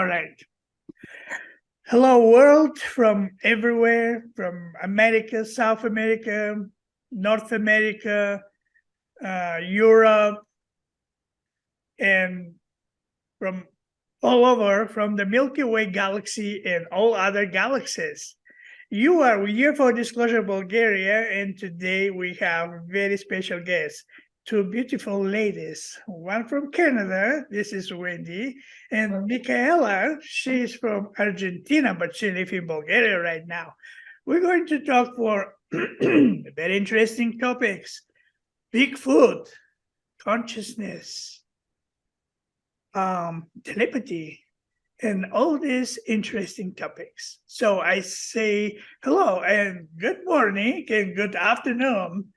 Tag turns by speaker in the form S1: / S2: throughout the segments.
S1: All right. Hello, world, from everywhere, from America, South America, North America, Europe, and from all over, from the Milky Way galaxy and all other galaxies. We're here for Disclosure Bulgaria, and today we have very special guests. Two beautiful ladies, one from Canada, this is Wendy, and Michaela, she's from Argentina, but she lives in Bulgaria right now. We're going to talk for very interesting topics: Bigfoot, consciousness, telepathy, and all these interesting topics. So I say hello and good morning and good afternoon.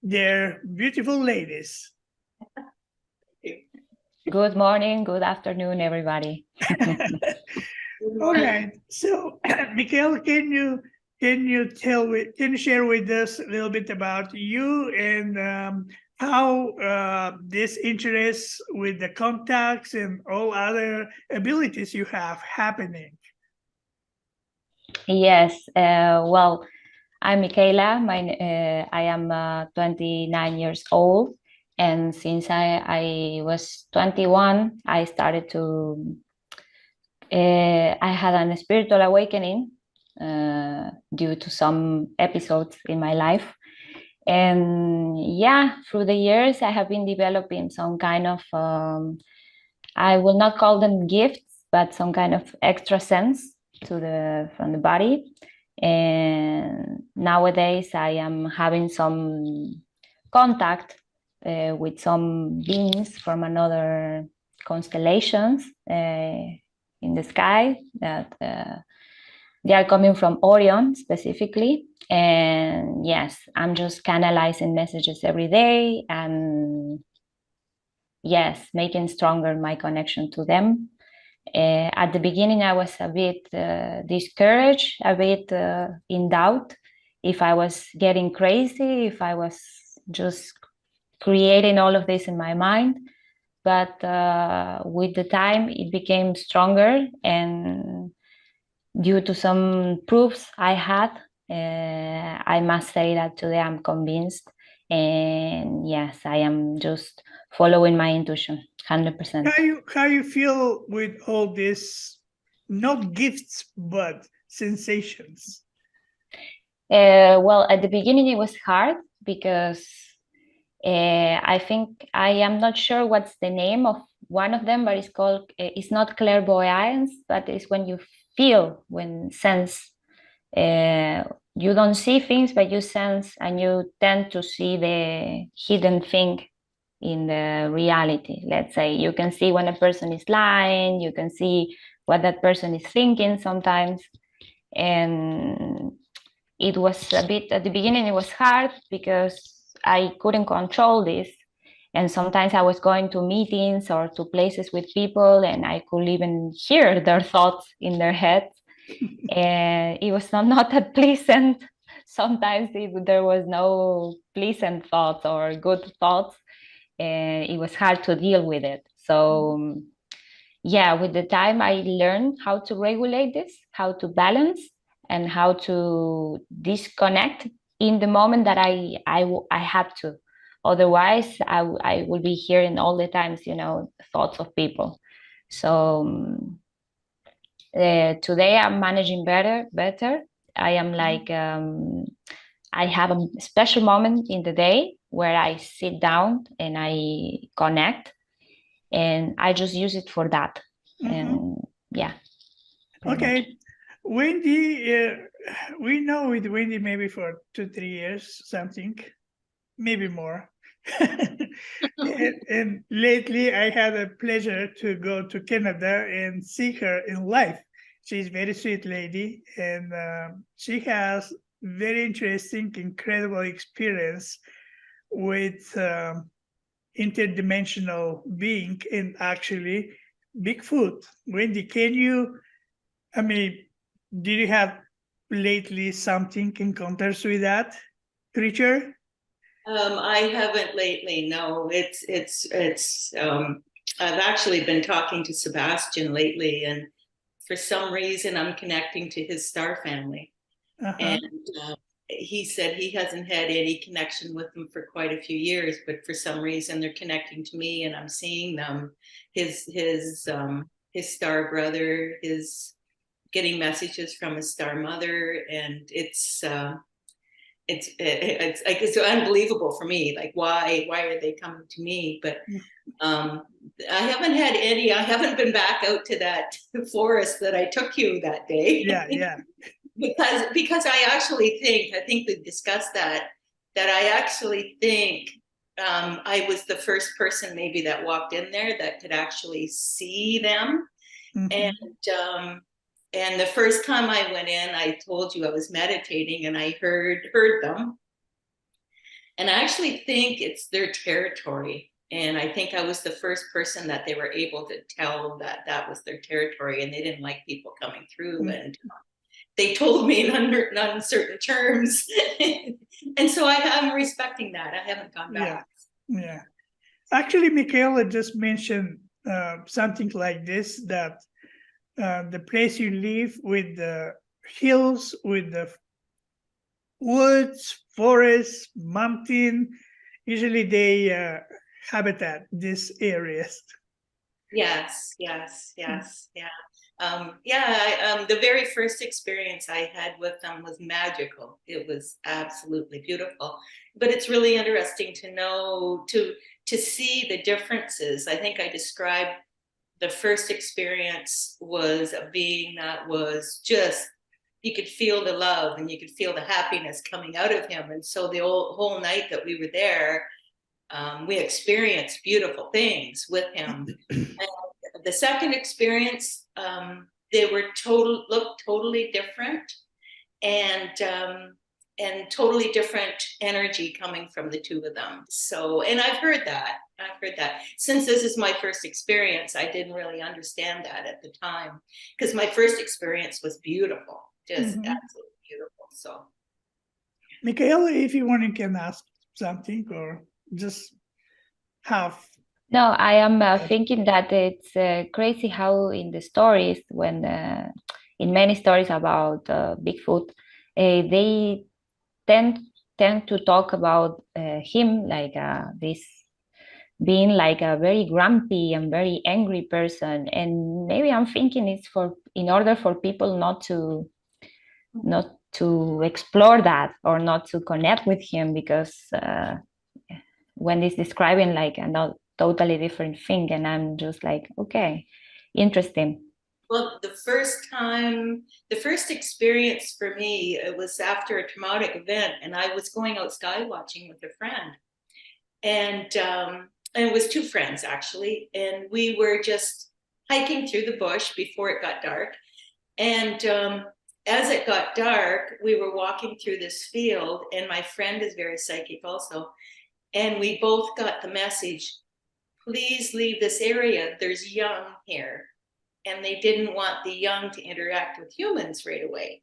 S1: They're beautiful ladies.
S2: Good morning, good afternoon, everybody.
S1: All right. So, Mikhail, can you share with us a little bit about you and how this interest with the contacts and all other abilities you have happening?
S2: Yes. Well, I'm Michaela. I am 29 years old, and since I was 21, I started to. I had a spiritual awakening due to some episodes in my life, and yeah, through the years, I have been developing some kind of. I will not call them gifts, but some kind of extra sense from the body. And nowadays I am having some contact with some beings from another constellations in the sky that they are coming from Orion specifically. And yes, I'm just canalizing messages every day and yes, making stronger my connection to them. At the beginning, I was a bit discouraged, a bit in doubt if I was getting crazy, if I was just creating all of this in my mind. But with the time, it became stronger. And due to some proofs I had, I must say that today I'm convinced. And yes, I am just following my intuition. 100%.
S1: How you feel with all this, not gifts, but sensations?
S2: Well, at the beginning it was hard because I think I am not sure what's the name of one of them, but it's called, it's not clairvoyance, but it's when you feel, when sense. You don't see things, but you sense and you tend to see the hidden thing in the reality. Let's say you can see when a person is lying, you can see what that person is thinking sometimes. And it was a bit, at the beginning it was hard because I couldn't control this. And sometimes I was going to meetings or to places with people and I could even hear their thoughts in their heads. And it was not that pleasant. Sometimes there was no pleasant thoughts or good thoughts. And it was hard to deal with it. So yeah, with the time I learned how to regulate this, how to balance, and how to disconnect in the moment that I have to. Otherwise, I will be hearing all the times, thoughts of people. So today I'm managing better. I am like, I have a special moment in the day where I sit down and I connect, and I just use it for that. And yeah.
S1: Okay. Wendy, we know with Wendy maybe for 2-3 years, something, maybe more. and lately I had a pleasure to go to Canada and see her in life. She's a very sweet lady, and she has very interesting, incredible experience with interdimensional being and actually Bigfoot. Wendy, did you have lately something encounters with that creature?
S3: I haven't lately. No, it's I've actually been talking to Sebastian lately, and for some reason I'm connecting to his star family. And he said he hasn't had any connection with them for quite a few years, but for some reason they're connecting to me, and I'm seeing them. His star brother is getting messages from his star mother, and it's like it's unbelievable for me. Like, why are they coming to me? But I haven't been back out to that forest that I took you that day.
S1: Yeah.
S3: because I think we discussed that I actually think I was the first person maybe that walked in there that could actually see them. And the first time I went in, I told you I was meditating and I heard them. And I actually think it's their territory. And I think I was the first person that they were able to tell that was their territory, and they didn't like people coming through. And they told me in uncertain terms. And so I'm respecting that. I haven't gone back.
S1: Yeah. Actually, Michaela just mentioned something like this, that the place you live with the hills, with the woods, forests, mountain, usually they habitat these areas.
S3: Yes. The very first experience I had with them was magical. It was absolutely beautiful. But it's really interesting to know, to see the differences. I think I described the first experience was a being that was just, you could feel the love and you could feel the happiness coming out of him. And so the whole night that we were there, we experienced beautiful things with him. And the second experience, they looked totally different, and totally different energy coming from the two of them. So, and I've heard that. Since this is my first experience, I didn't really understand that at the time, because my first experience was beautiful, just absolutely beautiful. So,
S1: Michaela, if you want, you can ask something or just have.
S2: No, I am thinking that it's crazy how in the stories, when in many stories about Bigfoot, they tend to talk about him like this being like a very grumpy and very angry person. And maybe I'm thinking it's in order for people not to explore that or not to connect with him, because when it's describing like a totally different thing, and I'm just like, okay, interesting.
S3: Well, the first experience for me, it was after a traumatic event, and I was going out sky watching with a friend, and it was two friends actually, and we were just hiking through the bush before it got dark, and as it got dark, we were walking through this field, and my friend is very psychic also, and we both got the message, please leave this area, there's young here. And they didn't want the young to interact with humans right away.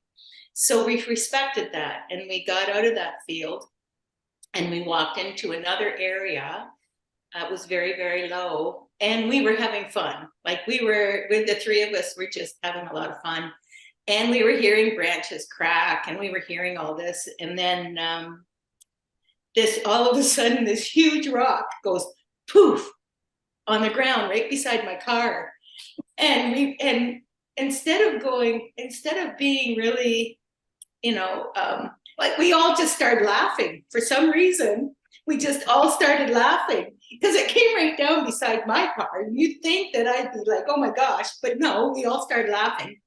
S3: So we respected that, and we got out of that field and we walked into another area. It was very, very low, and we were having fun. Like, we were, with the three of us, we're just having a lot of fun. And we were hearing branches crack, and we were hearing all this. And then all of a sudden, this huge rock goes poof on the ground right beside my car. And instead of being really, like, we all just started laughing. For some reason, we just all started laughing because it came right down beside my car. You'd think that I'd be like, oh my gosh, but no, we all started laughing.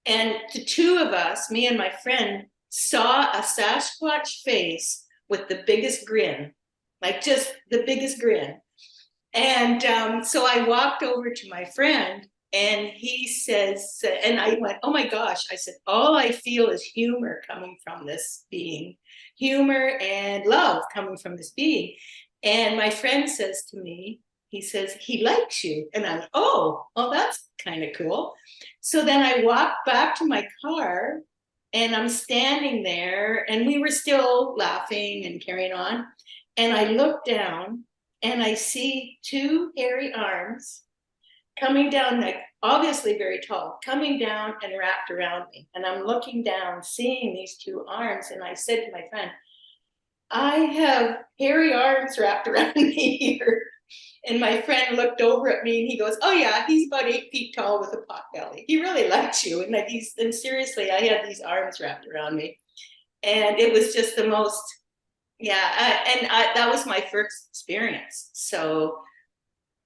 S3: And the two of us, me and my friend, saw a Sasquatch face with the biggest grin, like just the biggest grin. And so I walked over to my friend, and he says, and I went, oh my gosh, I said, all I feel is humor coming from this being, humor and love coming from this being. And my friend says to me, he says, he likes you. And I'm, oh, that's kind of cool. So then I walked back to my car, and I'm standing there, and we were still laughing and carrying on. And I looked down, and I see two hairy arms coming down, like obviously very tall, coming down and wrapped around me. And I'm looking down, seeing these two arms. And I said to my friend, I have hairy arms wrapped around me here. And my friend looked over at me and he goes, oh yeah, he's about 8 feet tall with a pot belly. He really likes you. And and seriously, I had these arms wrapped around me. And it was just the most, that was my first experience. So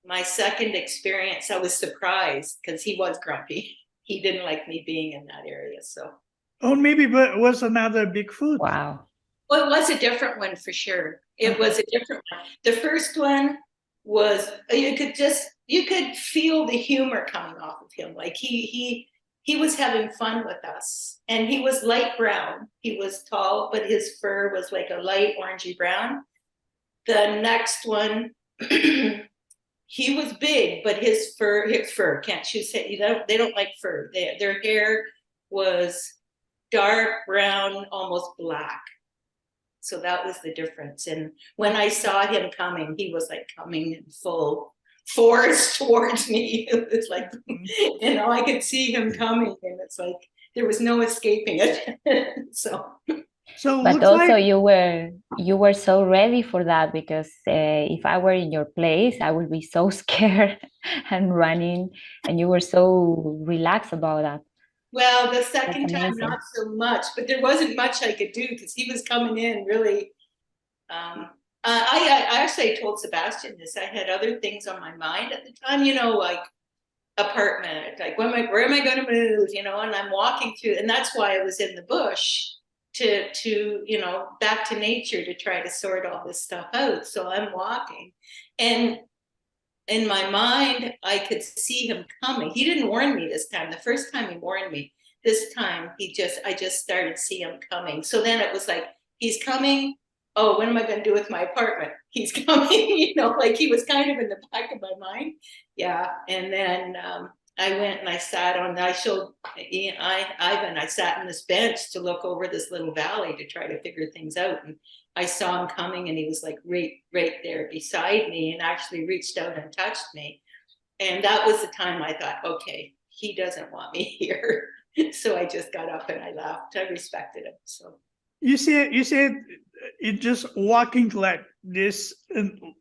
S3: my second experience, I was surprised because he was grumpy. He didn't like me being in that area. So,
S1: oh, maybe, but it was another Bigfoot.
S2: Wow.
S3: Well, it was a different one for sure. It was a different one. The first one was, you could feel the humor coming off of him. Like he was having fun with us, and he was light brown. He was tall, but his fur was like a light orangey brown. The next one, he was big, but his fur, can't you say, they don't like fur. Their hair was dark brown, almost black. So that was the difference. And when I saw him coming, he was like coming in full force towards me. It was like, I could see him coming, and it's like there was no escaping it.
S2: But also you were so ready for that, because if I were in your place, I would be so scared and running, and you were so relaxed about that.
S3: Well, the second time, not so much, but there wasn't much I could do because he was coming in really. I actually told Sebastian this. I had other things on my mind at the time, like apartment, like where am I going to move, and I'm walking through, and that's why I was in the bush to back to nature to try to sort all this stuff out. So I'm walking, and in my mind, I could see him coming. He didn't warn me this time. The first time he warned me. This time, I just started to see him coming. So then it was like, he's coming. Oh, what am I going to do with my apartment? He's coming, like he was kind of in the back of my mind. Yeah. And then I went and I showed Ivan, I sat on this bench to look over this little valley to try to figure things out. And I saw him coming, and he was like right there beside me, and actually reached out and touched me. And that was the time I thought, okay, he doesn't want me here. So I just got up and I left. I respected him. So
S1: you said it just walking like this.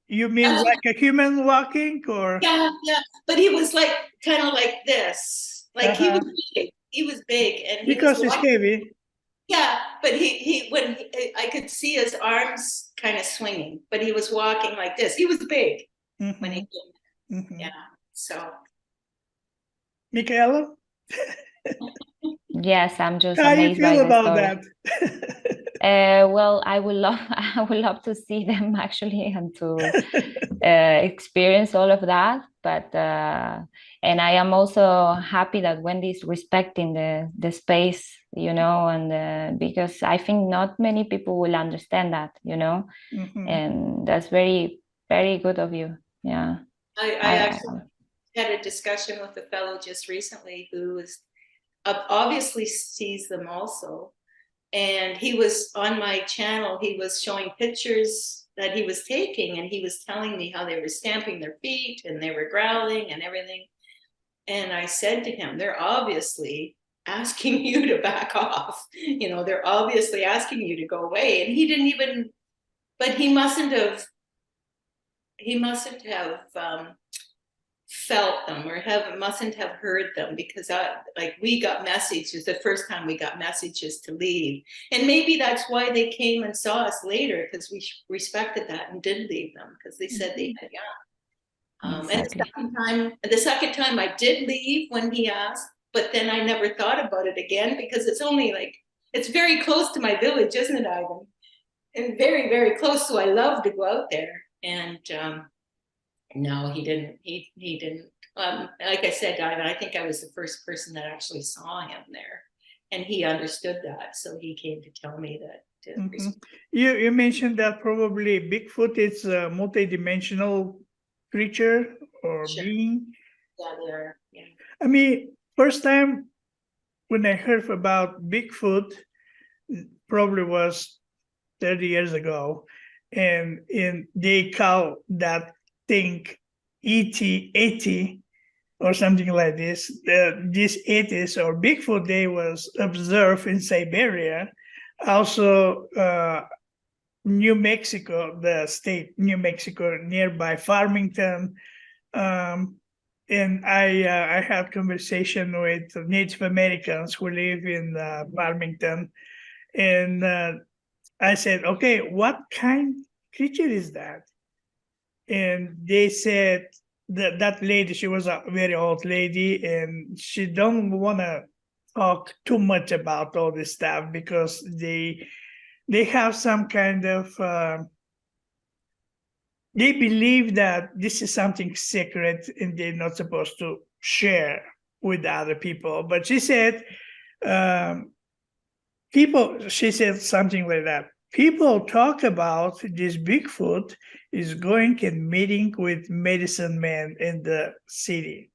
S1: You mean like a human walking, or?
S3: Yeah. But he was like kind of like this. Like he was big. He was big, and
S1: because he's heavy.
S3: Yeah, but I could see his arms kind of swinging, but he was walking like this. He was big when he came. Mm-hmm. Yeah. So,
S1: Michaela?
S2: Yes, I'm just
S1: How
S2: amazed
S1: you feel
S2: by the
S1: about
S2: story.
S1: that?
S2: Well, I would love to see them actually, and to experience all of that. But and I am also happy that Wendy's respecting the space, and because I think not many people will understand that, and that's very, very good of you. Yeah.
S3: I actually had a discussion with a fellow just recently who is obviously sees them also. And he was on my channel, he was showing pictures that he was taking, and he was telling me how they were stamping their feet and they were growling and everything. And I said to him, they're obviously asking you to back off. They're obviously asking you to go away. And he didn't even, but he mustn't have felt them or mustn't have heard them, because we got messages the first time we got messages to leave, and maybe that's why they came and saw us later, because we respected that and didn't leave them, because they said they had
S2: Exactly.
S3: And the second time I did leave when he asked, but then I never thought about it again, because it's very close to my village, isn't it, Ivan? And very, very close, so I love to go out there. And no, he didn't. He didn't. Like I said, Ivan, I think I was the first person that actually saw him there, and he understood that, so he came to tell me that.
S1: You mentioned that probably Bigfoot is a multi-dimensional creature or being.
S3: Yeah, they are. Yeah.
S1: I mean, first time when I heard about Bigfoot, probably was 30 years ago. and they call that thing ET80 or something like this. This ETs or Bigfoot, they was observed in Siberia, also New Mexico, the state New Mexico, nearby Farmington. And I had conversation with Native Americans who live in Farmington, and I said, okay, what kind of creature is that? And they said that lady, she was a very old lady, and she don't want to talk too much about all this stuff because they have some kind of they believe that this is something secret and they're not supposed to share with other people. But she said, she said something like that. People talk about this Bigfoot is going and meeting with medicine men in the city.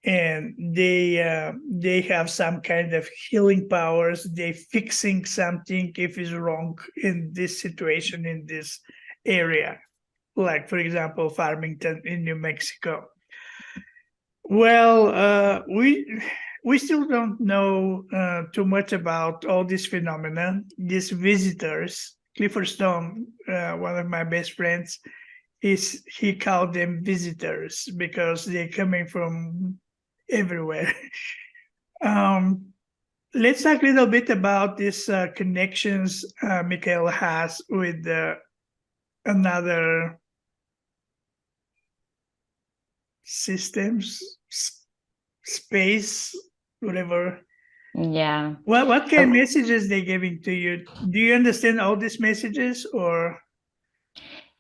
S1: And they have some kind of healing powers. They fixing something if it's wrong in this situation, in this area. Like, for example, Farmington in New Mexico. Well, we still don't know too much about all these phenomena, these visitors. Clifford Stone, one of my best friends, he called them visitors because they're coming from everywhere. Let's talk a little bit about these connections Michael has with another systems, space, whatever.
S2: Yeah.
S1: What kind of messages they giving to you? Do you understand all these messages or?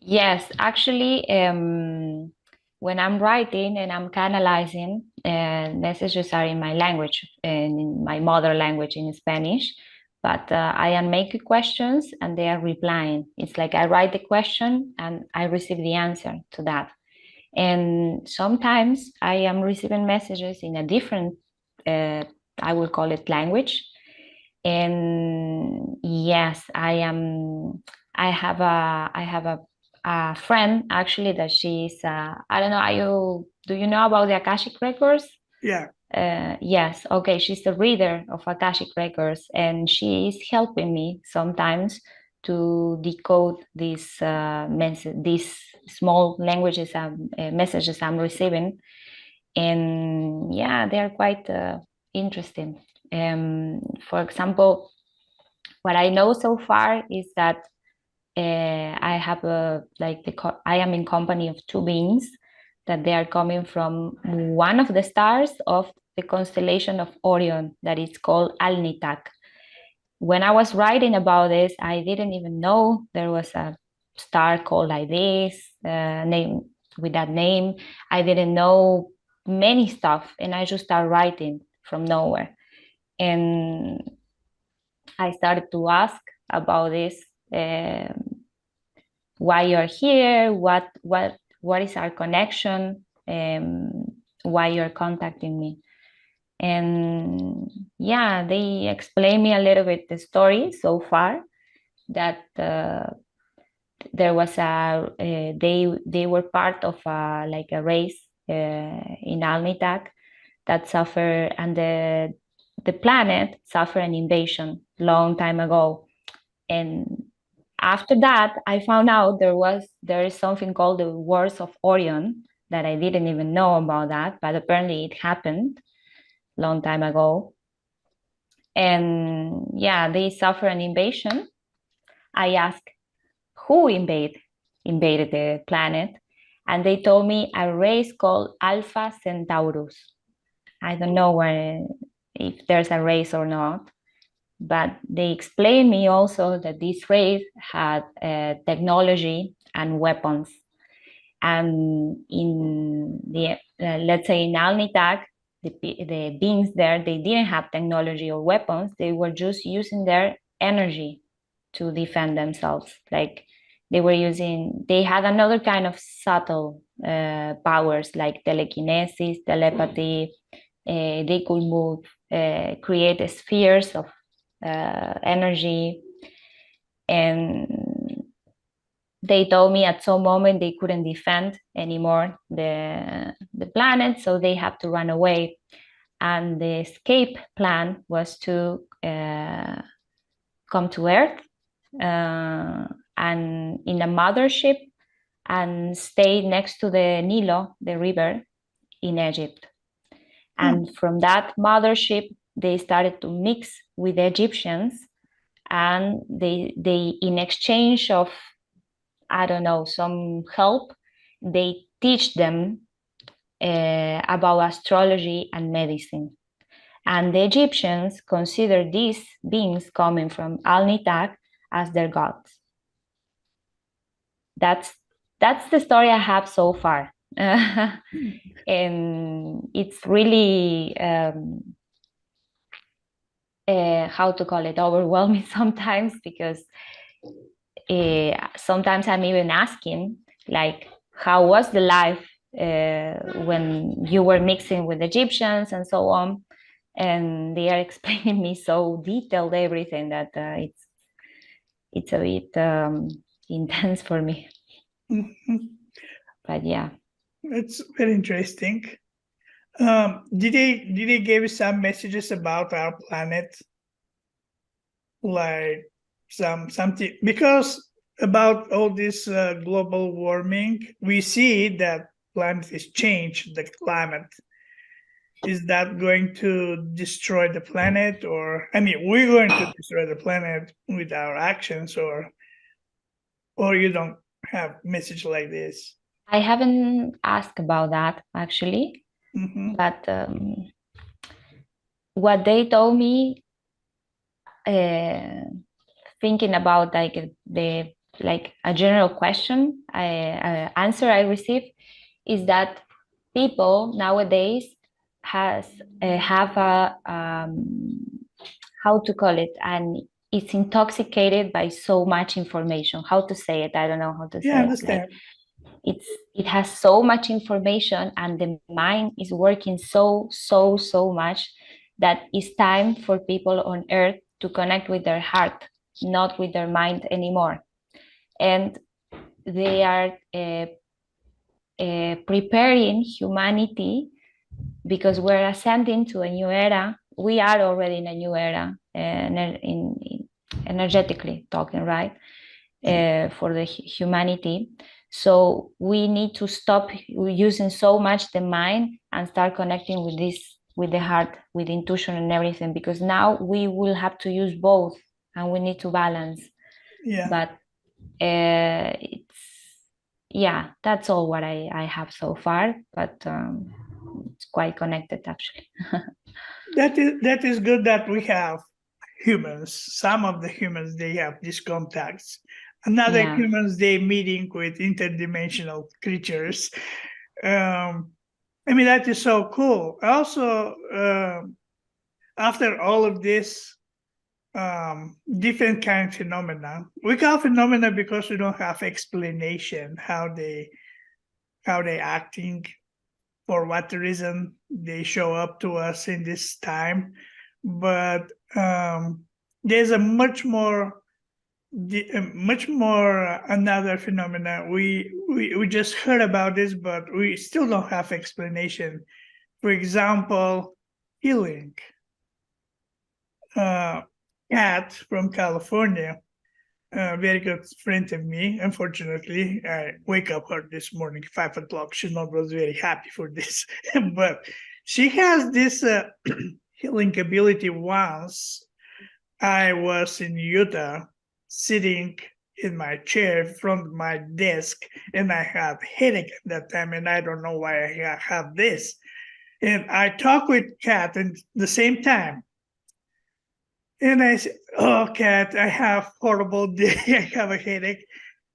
S2: Yes, actually, when I'm writing and I'm canalizing, messages are in my language, in my mother language, in Spanish. But I am making questions and they are replying. It's like I write the question and I receive the answer to that. And sometimes I am receiving messages in a different, I will call it language. And yes, I have a friend actually that she's, I don't know, do you know about the Akashic records?
S1: Yeah.
S2: Yes. Okay. She's a reader of Akashic records and she is helping me sometimes to decode these small languages and messages I'm receiving. And yeah, they're quite interesting. For example, what I know so far is that I have I am in company of two beings that they are coming from one of the stars of the constellation of Orion that is called Alnitak. When I was writing about this, I didn't even know there was a star called like this, name with that name. I didn't know many stuff, and I just started writing from nowhere. And I started to ask about this. Why you're here? What is our connection? Why you're contacting me? And yeah, they explained me a little bit the story so far, that there was they were part of a race in Alnitak that suffered, and the planet suffered an invasion long time ago. And after that, I found out there is something called the Wars of Orion that I didn't even know about that, but apparently it happened long time ago. And yeah, they suffer an invasion. I asked who invaded the planet, and they told me a race called Alpha Centaurus. I don't know if there's a race or not, but they explained me also that this race had technology and weapons. And in the let's say in Alnitak, the beings there, they didn't have technology or weapons. They were just using their energy to defend themselves. Like they had another kind of subtle powers like telekinesis, telepathy. They could move, create spheres of energy. And they told me at some moment they couldn't defend anymore the planet, so they have to run away. And the escape plan was to come to Earth and in a mothership and stay next to the Nilo, the river, in Egypt. And from that mothership, they started to mix with the Egyptians, and they in exchange of, I don't know, some help, they teach them about astrology and medicine. And the Egyptians consider these beings coming from Al-Nitak as their gods. That's the story I have so far. And it's really, how to call it, overwhelming sometimes, because sometimes I'm even asking, like, how was the life when you were mixing with Egyptians and so on? And they are explaining me so detailed everything that it's a bit intense for me. But yeah,
S1: it's very interesting. Did they give you some messages about our planet, like something, because about all this global warming, we see that planet is changed, the climate. Is that going to destroy the planet? Or, I mean, we're going to destroy the planet with our actions, or you don't have message like this?
S2: I haven't asked about that actually, but what they told me, thinking about like a general question, answer I received is that people nowadays have a how to call it, and it's intoxicated by so much information. How to say it? I don't know how to say
S1: I understand.
S2: It. Like, it has so much information, and the mind is working so much that it's time for people on Earth to connect with their heart, not with their mind anymore. And they are preparing humanity, because we're ascending to a new era. We are already in a new era, in energetically talking, right? For the humanity. So we need to stop using so much the mind and start connecting with this, with the heart, with intuition and everything, because now we will have to use both and we need to balance. But that's all what I have so far, but it's quite connected actually.
S1: That is good that we have humans. Some of the humans, they have these contacts. Another humans, they meeting with interdimensional creatures. I mean, that is so cool. Also, after all of this, different kind of phenomena, we call phenomena because we don't have explanation how they acting, for what reason they show up to us in this time. But there's a much more another phenomena. We just heard about this, but we still don't have explanation. For example, healing. Kat from California, a very good friend of me. Unfortunately, I wake up her this morning, 5 o'clock. She not was very happy for this, but she has this healing ability. Once I was in Utah, sitting in my chair in front of my desk, and I had headache at that time, and I don't know why I have this. And I talked with Kat at the same time. And I said, "Oh, Kat, I have horrible day. I have a headache."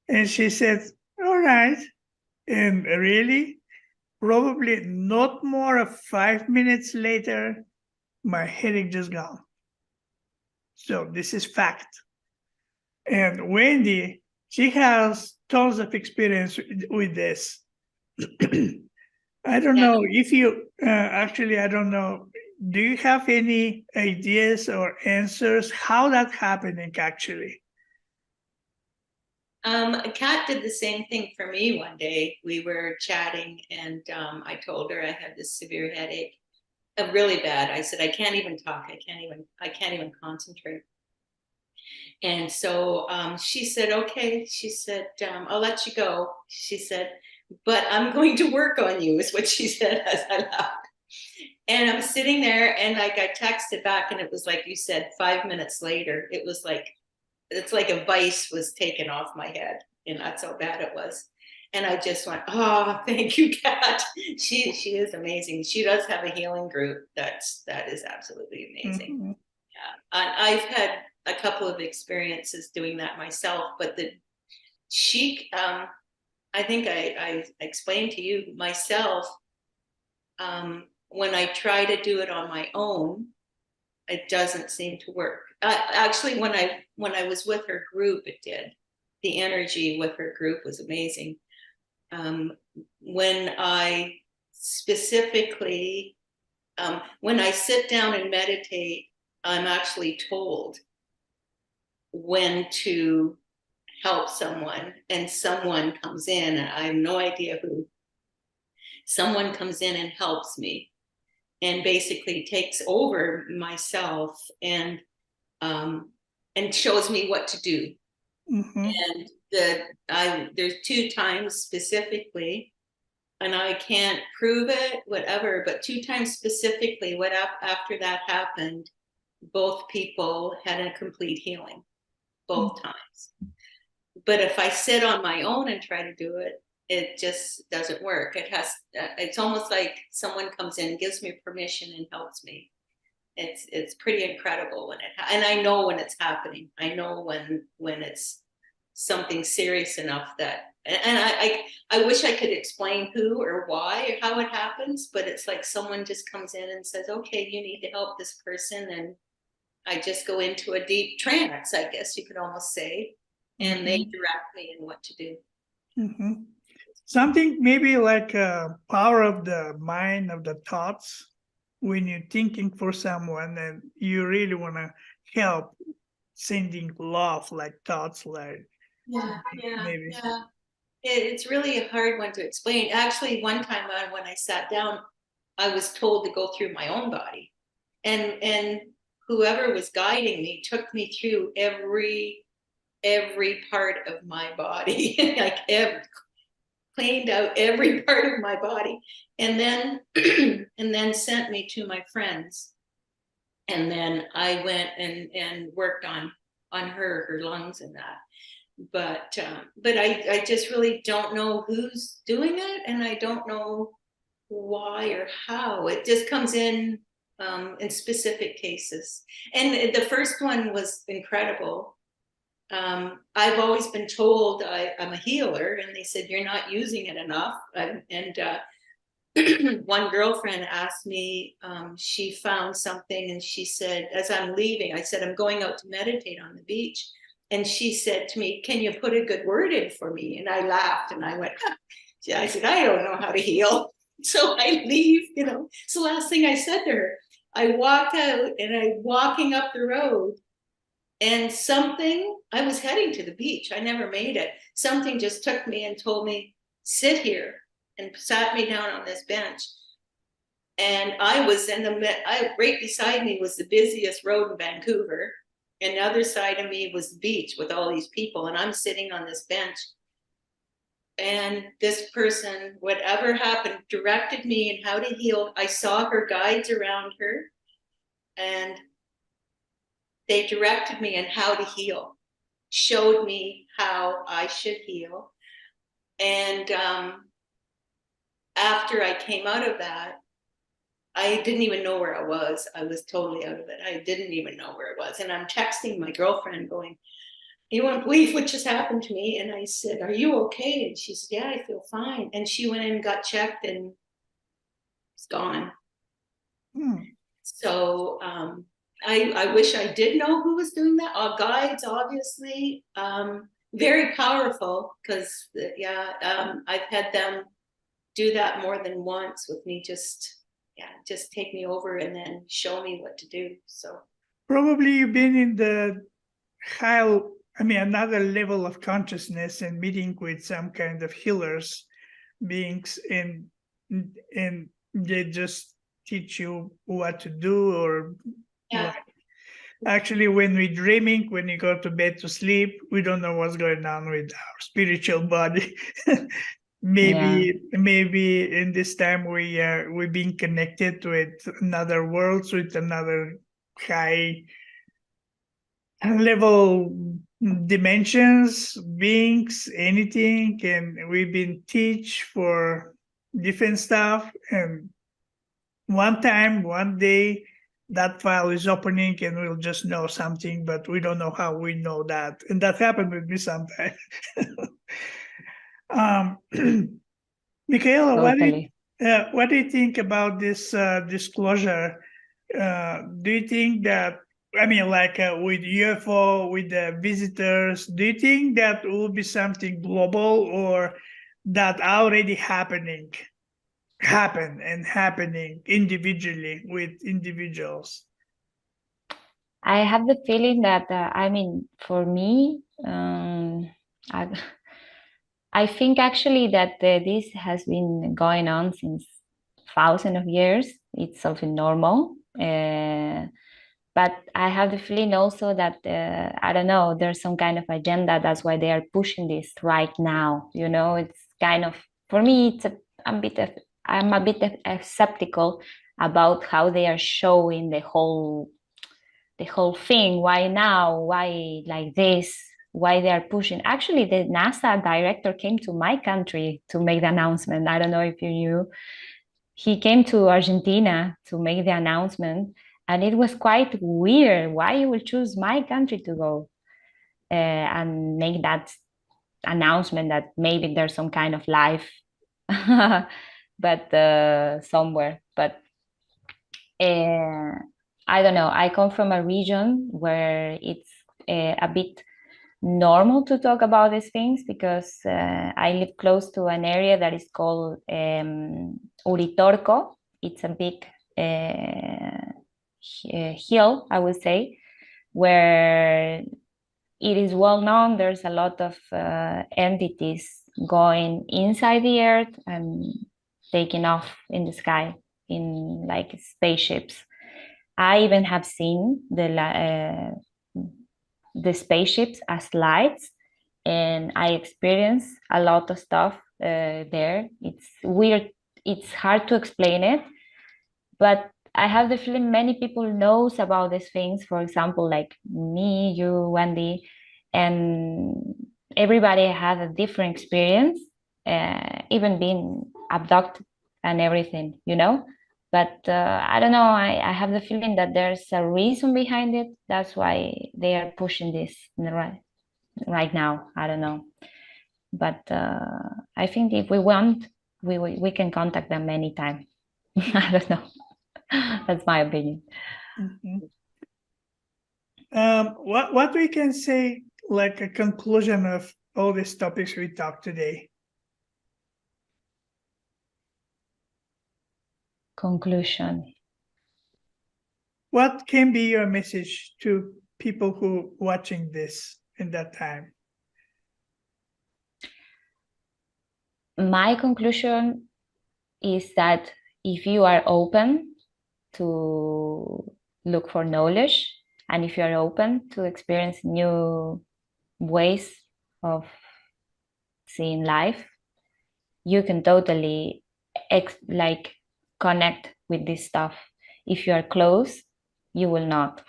S1: And she said, "All right." And really, probably not more of 5 minutes later, my headache just gone. So this is fact. And Wendy, she has tons of experience with this. I don't know if you, actually, I don't know. Do you have any ideas or answers how that's happening actually?
S3: Kat did the same thing for me one day. We were chatting, and I told her I had this severe headache, really bad. I said, I can't even talk. I can't even concentrate. And so she said, okay. She said, I'll let you go. She said, but I'm going to work on you, is what she said as I laughed. And I'm sitting there, and like I texted back, and it was like you said, 5 minutes later, it was like, it's like a vice was taken off my head, and that's how bad it was. And I just went, oh, thank you, Kat. She is amazing. She does have a healing group that is absolutely amazing.
S1: Mhm.
S3: Yeah, and I've had a couple of experiences doing that myself, but I think I explained to you myself, when I try to do it on my own, it doesn't seem to work. Actually, when I was with her group, it did. The energy with her group was amazing. When I specifically, when I sit down and meditate, I'm actually told when to help someone, and someone comes in, and I have no idea who. Someone comes in and helps me, and basically takes over myself and shows me what to do.
S1: Mhm.
S3: And there's 2 times specifically, and I can't prove it, whatever, but 2 times specifically, after that happened, both people had a complete healing, both times. But if I sit on my own and try to do it, it just doesn't work. It's almost like someone comes in, gives me permission, and helps me. It's pretty incredible when and I know when it's happening. I know when it's something serious enough that, and I wish I could explain who or why or how it happens, but it's like someone just comes in and says, okay, you need to help this person, and I just go into a deep trance, I guess you could almost say, and they direct me in what to do.
S1: Mhm. Something maybe like a power of the mind, of the thoughts, when you're thinking for someone and you really want to help, sending love, like thoughts, like maybe.
S3: Yeah. It's really a hard one to explain. Actually, one time when I sat down, I was told to go through my own body, and whoever was guiding me took me through every part of my body, like cleaned out every part of my body, and then and then sent me to my friends, and then I went and worked on her lungs and that. But I just really don't know who's doing it, and I don't know why or how. It just comes in specific cases. And the first one was incredible. I've always been told I'm a healer, and they said, you're not using it enough. One girlfriend asked me, she found something, and she said, as I'm leaving, I said, I'm going out to meditate on the beach. And she said to me, can you put a good word in for me? And I laughed, and I went, huh. I said, I don't know how to heal. So I leave, It's the last thing I said to her. I walked out, and I'm walking up the road, and I was heading to the beach. I never made it. Something just took me and told me, sit here, and sat me down on this bench. And I was right beside me was the busiest road in Vancouver. And the other side of me was the beach with all these people. And I'm sitting on this bench. And this person, whatever happened, directed me in how to heal. I saw her guides around her, and they directed me in how to heal, showed me how I should heal. And after I came out of that, I didn't even know where I was. I was totally out of it. I didn't even know where it was. And I'm texting my girlfriend going, you won't believe what just happened to me. And I said, are you okay? And she said, yeah, I feel fine. And she went in and got checked, and it's gone. So I wish I did know who was doing that. Our guides, obviously, very powerful, because I've had them do that more than once with me, just take me over and then show me what to do. So
S1: Probably you've been in the high another level of consciousness and meeting with some kind of healers, beings, and they just teach you what to do or what. Actually, when we're dreaming, when we go to bed to sleep, we don't know what's going on with our spiritual body. Maybe in this time we're being connected with another world, with another high level dimensions, beings, anything, and we've been teach for different stuff. And one day, that file is opening and we'll just know something, but we don't know how we know that. And that happened with me sometimes. Michaela,
S2: Totally.
S1: what do you think about this disclosure? Do you think that, with UFO, with the visitors, do you think that will be something global, or that already happening individually with individuals?
S2: I have the feeling that, for me, I think actually that this has been going on since thousands of years. It's something normal. But I have the feeling also that, I don't know, there's some kind of agenda. That's why they are pushing this right now. It's kind of, for me, I'm a bit skeptical about how they are showing the whole thing. Why now? Why like this? Why they are pushing? Actually, the NASA director came to my country to make the announcement. I don't know if you knew. He came to Argentina to make the announcement, and it was quite weird. Why you will choose my country to go and make that announcement that maybe there's some kind of life but somewhere. But I don't know. I come from a region where it's a bit normal to talk about these things, because I live close to an area that is called Uritorco. It's a big hill, I would say, where it is well known there's a lot of entities going inside the earth and taking off in the sky in like spaceships. I even have seen the spaceships as lights, and I experienced a lot of stuff there. It's weird. It's hard to explain it, but I have the feeling many people knows about these things. For example, like me, you, Wendy, and everybody has a different experience, even being abducted and everything, But I don't know, I have the feeling that there's a reason behind it. That's why they are pushing this right now. I don't know. But I think if we want, we can contact them anytime. I don't know. That's my opinion.
S1: Mm-hmm. What we can say, like a conclusion of all these topics we talked today?
S2: Conclusion.
S1: What can be your message to people who watching this in that time?
S2: My conclusion is that if you are open to look for knowledge, and if you are open to experience new ways of seeing life, you can totally connect with this stuff. If you are close, you will not.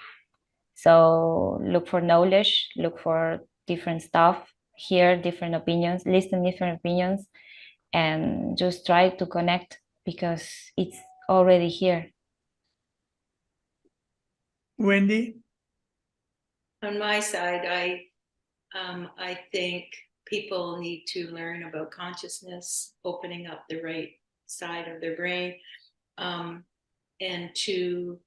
S2: So look for knowledge, look for different stuff, hear different opinions, listen different opinions, and just try to connect, because it's already here.
S1: Wendy?
S3: On my side, I think people need to learn about consciousness, opening up the right side of their brain, and to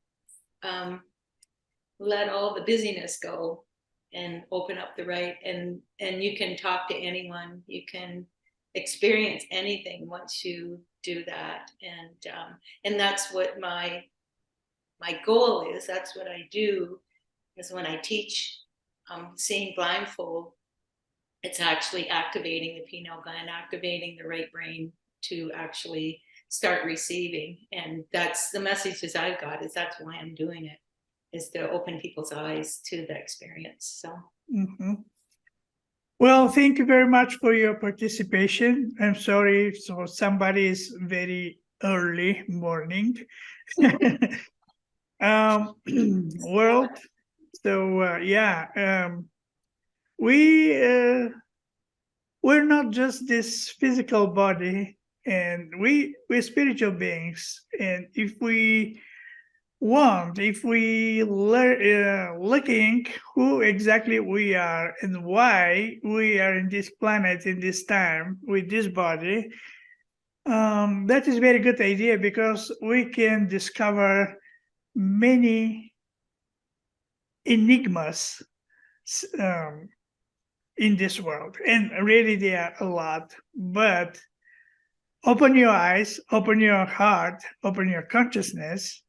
S3: let all the busyness go and open up the right, and you can talk to anyone, you can experience anything once you do that, and that's what my goal is. That's what I do, is when I teach seeing blindfold, it's actually activating the pineal gland, activating the right brain to actually start receiving. And that's the messages I've got, is that's why I'm doing it, is to open people's eyes to the experience. So
S1: well, thank you very much for your participation. I'm sorry so somebody is very early morning world. So we're not just this physical body, and we're spiritual beings. And if we looking who exactly we are and why we are in this planet in this time with this body, that is a very good idea, because we can discover many enigmas in this world, and really there are a lot. But open your eyes, open your heart, open your consciousness,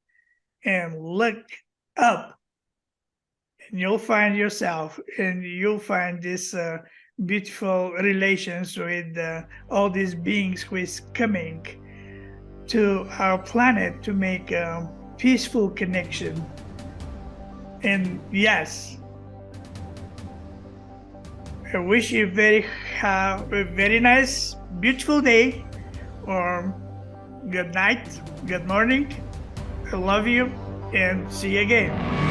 S1: and look up, and you'll find yourself, and you'll find this beautiful relations with all these beings who is coming to our planet to make a peaceful connection. And yes, I wish you have a very nice, beautiful day, or good night, good morning. I love you, and see you again.